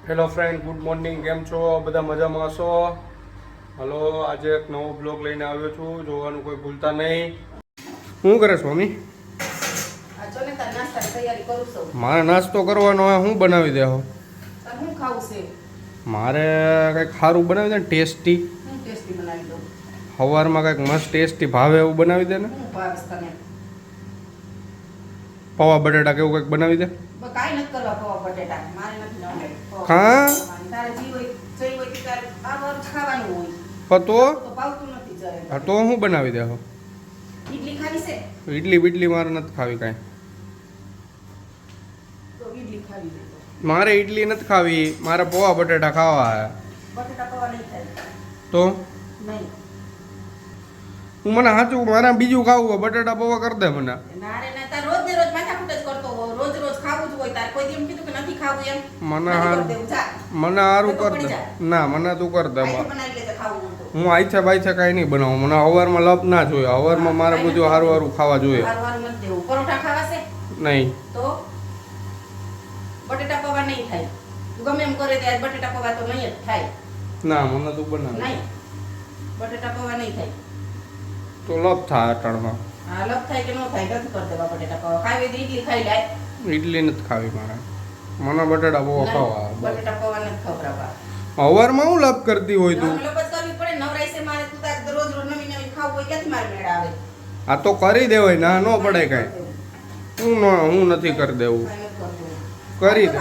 Hello friend, good morning. કેમ છો બધા? મજામાં હશો? હલો, આજે એક નવો બ્લોગ લઈને આવ્યો છું. જોવાનું કોઈ ભૂલતા નહીં. શું કરે સ્વામી? મારે નાસ્તો કરવાનો હોય. હું બનાવી દે હો? મારે કંઈક સારું બનાવી દે ને, ટેસ્ટી. સવારમાં કંઈક મસ્ત ટેસ્ટી ભાવે એવું બનાવી દે ને. પૌવા બટેટા કેવું કંઈક બનાવી દે. કાઈ નથી કરવા પૌવા બટેટા મારે નથી બનાવવા. હા તારે જી હોય જઈ હોય કે તારે આ ખાવાનું હોય. પણ તો ભાવતું નથી જરે. હા તો હું બનાવી દે હો? ઈડલી ખાવી છે? ઈડલી બીડલી મારે નથી ખાવી કાંઈ. તો ઈડલી ખાવી દે. મારે ઈડલી નથી ખાવી, મારે પૌવા બટેટા ખાવા હે. બટેટા પૌવા નહીં થાય. તો નહીં. હું મને સાચું મારે બીજું ખાવું હોય, બટેટા પૌવા કરી દે મને. નારે ના તાર રોજ ને રોજ માથાકૂટ જ કરતો હો. રોજ રોજ ખાવું જ હોય તાર. કોઈ એમ કીધું કે નથી ખાવું એમ? મને સારું કર દે. ના મને તું કર દે. હું આઈથે બાઈથે કાંઈ નહીં બનાવું. મને હવારમાં લપ ના જોઈએ. હવારમાં મારે બધું સારું સારું ખાવા જોઈએ. પરોઠા ખાવા છે? નહીં. તો બટેટા પૌવા નહીં થાય. ગમે એમ કરે ત્યારે બટેટા પૌવા તો નહીં જ થાય. ના મને તું બનાવ. નહીં, બટેટા પૌવા નહીં થાય. તો લપ થાય અટાણમાં. હા, લપ થાય કે ન થાય નથી કર દેવા બટેટા પૌવા. ખાવી તો ઈડલી ખાઈ લે. ઈડલી નથી ખાવી મારે. મને બટેટા પૌવા ખાવા. બટેટા પૌવા નથી ખવડાવવા. હવારમાં હું લપ કરતી હોય તું? લપ જ કરવી પડે. નવરાઈ છે મારે. તું તાર રોજ રોજ નવી નવી ખાવું હોય ક્યાંથી મારે મેળ આવે? આ તો કરી દેવાય. ના ન પડે કાંઈ. હું નથી કરી દેવું. કરી દે.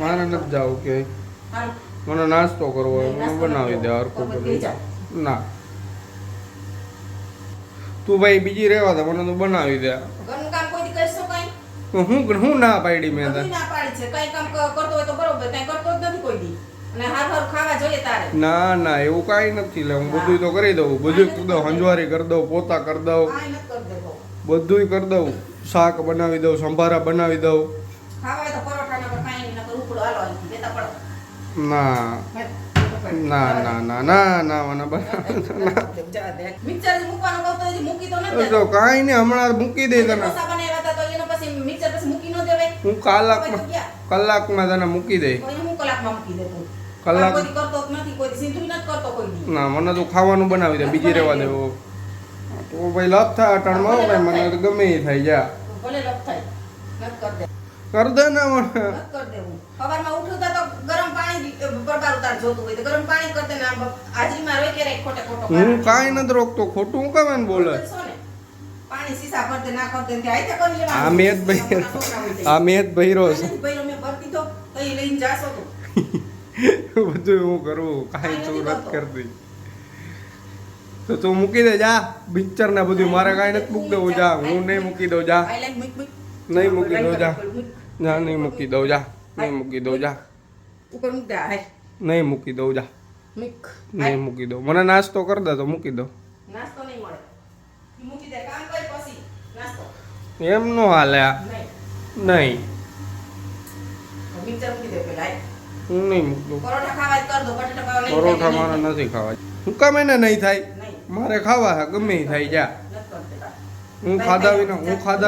મારે નથી જવું કે મને નાસ્તો કરવો હોય મને બનાવી દે. હરખું કરી ના તું ભાઈ બીજી રહેવા દે, મને તું બનાવી દે. ઘરનું કામ કોઈ દી કરશો કઈ? હું ના પાડી મેં બધું ના પાડી છે. કઈ કામ કરતો હોય તો બરોબર, કઈ કરતો જ નથી કોઈ દી. અને હારું ખાવા જોઈએ તારે. ના ના એવું કાંઈ નથી. લે હું બધું તો કરી દઉં. બધું કરી દઉં. હંજવારી કરી દઉં, પોતા કરી દઉં, બધું કરી દઉં. શાક બનાવી દઉં, સંભારા બનાવી દઉં. ખાવા તો પરોઠા નકર કાઈ નહીં, નકર ઉપડો હાલો અહીંથી લેતા પડો. ના ના ના ના ના ના મને મિક્સર મૂકવાનો કહું તો હજી મૂકી તો નથી. તો કાંઈ નહીં, હમણાં મૂકી દે તને. ઢોસા બનાવ્યા હતા તો એનો પછી મિક્સર પછી મૂકી ન દેવાય. હું કલાકમાં તને મૂકી દે. તો હું કલાકમાં મૂકી દે તું. કલાક કોઈ દી કરતો જ નથી, કોઈ દી સીધું નથી કરતો કોઈ દી. ના મને તું ખાવાનું બનાવી દે, બીજી રહેવા દે. તો ભાઈ લપ થાય અટાણમાં ભાઈ, મને તો ગમે એ થાય. જા ભલે લપ થાય નત કર દે. કર દે ને મને. નત કર દે. હું સવારમાં ઉઠું તો ગરમ પાણી બરબાર ઉતાર જોતું હોય તો ગરમ પાણી કર દે ને. હાજરીમાં રોઈ કે ખોટે ખોટો હું કાંઈ નથી રોકતો. ખોટું હું કામ એને બોલે? પાણી સીસા ભર દે ના કર દે ત્યાં આઈતે કરી લેવાનું. આ મેં જ ભૈરો છે. ભૈરો મેં ભરતી તો કઈ લઈને જાશો તો બધું હું કરું. કાંઈ તું નથી કરતી. તો તું મૂકી દે. જા પિક્ચર ને બધું મારે કાંઈ નથી મૂકી દઉં. જા હું નહીં મૂકી દઉં. જા આઈ લાઈક મિક મિક નહીં મૂકી દઉં. જા જા નહીં મૂકી દઉં. જા નહીં મૂકી દઉં. જા ઉપર મૂક દે. હાય નહીં મૂકી દઉં. જા મિક નહીં મૂકી દઉં. મને નાસ્તો કરી દે તો મૂકી દઉં. નાસ્તો નહીં મળે. મૂકી દે. કામ કર પછી નાસ્તો એમ નો હાલે. નહીં મિક્સર મૂકી દે પેલા. હું નહીં મૂકું. પરોઠા ખાવા જ કર દો. બટેટા પૌવા નહીં. પરોઠા મારે નથી ખાવા. હું કામ એને નહીં થાય? મારે ખાવા હે ગમે એ થાય. જા હું ખાધા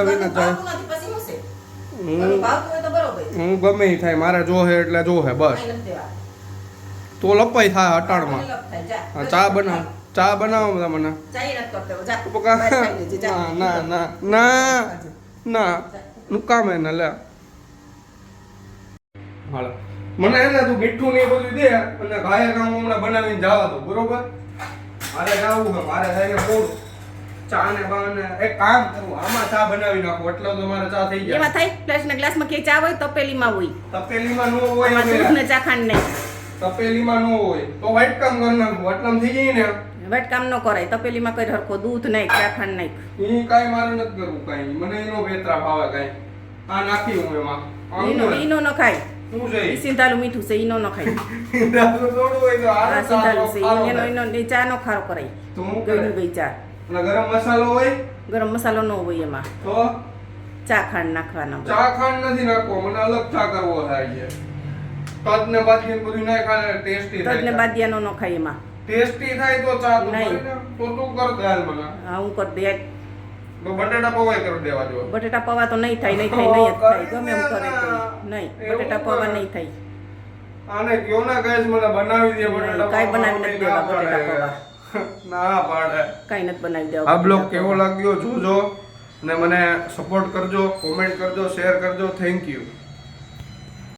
વિના ચાય હું ગમે એ થાય. મારે જોહે એટલે જોહે બસ. તો લપાઈ થાય અટાણમાં. ચા બનાવ. ચા બનાવો બધા મને. ના ના ના ના નું કામ એને લે. હાલો મને એને તું મીઠું ને એ બધું દે અને ગાય કામ હમણાં બનાવીને જવા દો. બરોબર? મારે જવું છે. મારે થઈને પૂરું ચા ને બા ને એક કામ કરું. આમાં ચા બનાવી નાખું એટલે તો મારે ચા થઈ જાય. એમાં થાય પ્લાસ્ટિકના ગ્લાસમાં કે ચા હોય તપેલીમાં હોય. તપેલીમાં નો હોય. દૂધ ને ચાખાંડ નહીં. તપેલીમાં નો હોય તો વાઈટ કામ કરી નાખું. એટલામાં થઈ જાય ને. વેટ કામ ન કરાય. તપેલીમાં કઈ હરખો દૂધ નહીં, ચાખાંડ નહીં. ઈ કાઈ મારે નથી કરવું. કાઈ મને એનો વેતરા ભાવે. કાઈ આ નાખી હું એમાં. ઈનો ન ખાય. શું છે ઈ સિંધાલું મીઠું છે. ઈનો ન ખાય. સિંધાલું થોડું હોય તો આ સિંધાલું છે. એનો ચા નો ખારો કરાય. તો હું ગળી ગઈ ચા. અને ગરમ મસાલો હોય? ગરમ મસાલો ન હોય એમાં. તો ચાખાંડ નાખવાના. ચાખાંડ નથી નાખવો. મને અલગ ચા કરવો થાય છે. તજ ને બાદિયા બધું નાખાય ટેસ્ટી થાય. તજ ને બાદિયાનો ન ખાય એમાં. ટેસ્ટી થાય તો ચા તો નહીં. તો તું કર દે હાલ મને. હા હું કરી દે. તો બટેટા પૌવા કરી દેવા જો. બટેટા પૌવા તો નહીં થાય. નહીં થાય. નહીં જ થાય. ગમે એમ કરે તો નહીં. બટેટા પૌવા નહીં થાય. આને કયો ના ગાઈસ મને બનાવી દે બટાટા કાંઈ બનાવી નથી દેવા ના બટેટા પાડે. પૌવા. ના પાડે. કાંઈ નથી બનાવી દેવા આ બ્લોગ બટેટા કેવો પૌવા. લાગ્યો જોજો અને મને સપોર્ટ કરજો, કોમેન્ટ કરજો, શેર કરજો. Thank you.